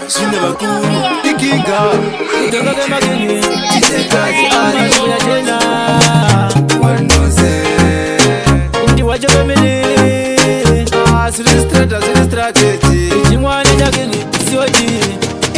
Shine bakuru ikinga Utanga kama gini Tizekazi Manu ya tena Wanoze Ndi wajo kamili Sili strategy Chimwane chakini siwaji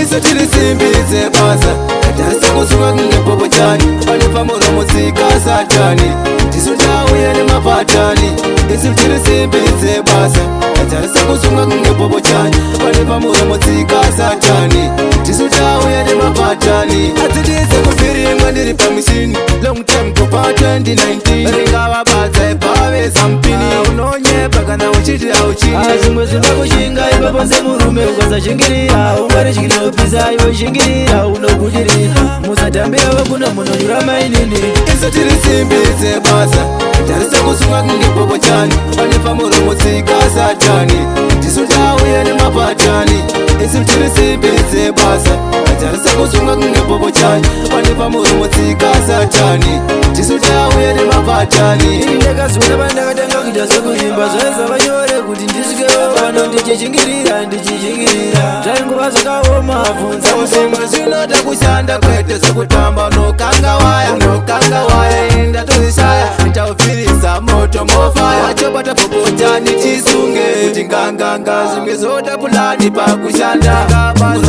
Iso chili simbize basa Atarisa kusunga kingepopo chani Wanipa muromo zika satani Tisu chawu yene mapatani Iso chili simbize basa Atarisa kusunga kingepopo chani Wanipa muromo zika satani Tisu chawu yene mapatani Atidise kufiri mwandiri pa mishini Long time kupata 2019 Ringa wabaza epawe sampini Unonye paka na uchiti au chini Azimwe zimba kushinga ipaponze murume ukaza shingirira Ungare shikino pisa iwe shingirira unokujirira Musatambira wakuna munonyura mainini Iso tiri simbize basa Tarisa kusunga kingepopo chani Wanipa muromo zika satani Tisu chawu yene mapatani Iso tiri simbize basa Tarisa kusunga kingepopo chani Wanipa muromo zika satani Tisu chawu yene mapatani Ndakazuna pandakatanga kuita sekuimba Zvaisa vanyore kuti ndisikewo pano ndichishingirira ndichishingirira Zvaingova zvakaoma bvunza Zimwe zvinota kushanda kwete sekutamba unokanga waya enda tozishaya nitaufirisa moto mofaya wachobata popotani chisunge kuti nganganga zvimwe zoda pulani pakushanda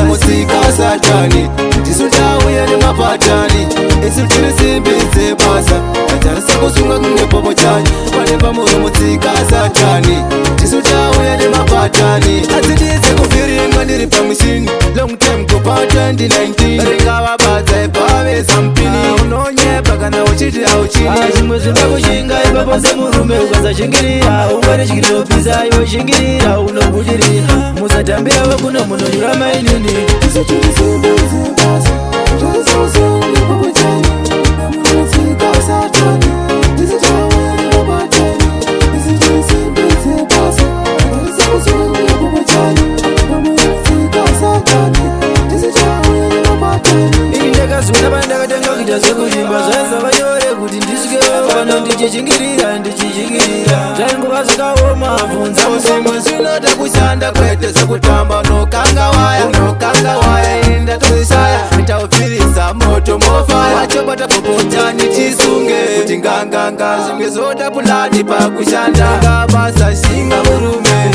musika satani tisu chauye nemapatani isu tiri simbize basa atarisa kusunga kungepopo chani panepa muromo tsika satani tisu chauye nemapatani asidise kuvirimwa ndiri pamushini long time kupata 2019 ringavabadza ipave sampini unonyepa kana uchiti auchini Zvimwe zvimba kushinga ipaponze murume ukasashingirira Ungare shikinopisa iwe shingirira unobudirira Musatambira wakuno munonyura mainini Ndakazuna pandakatanga kuita sekuimba Zvaisa vanyore kuti ndisikewo pano ndichishingirira ndichishingirira Zvaingova zvakaoma bvunza zimwe zvinota kushanda kwete sekutamba unokanga waya enda tozishaya nitaufirisa moto mofaya wachobata popotani chisunge kuti nganganga zvimwe zoda pulani pakushanda ngabasa shinga murume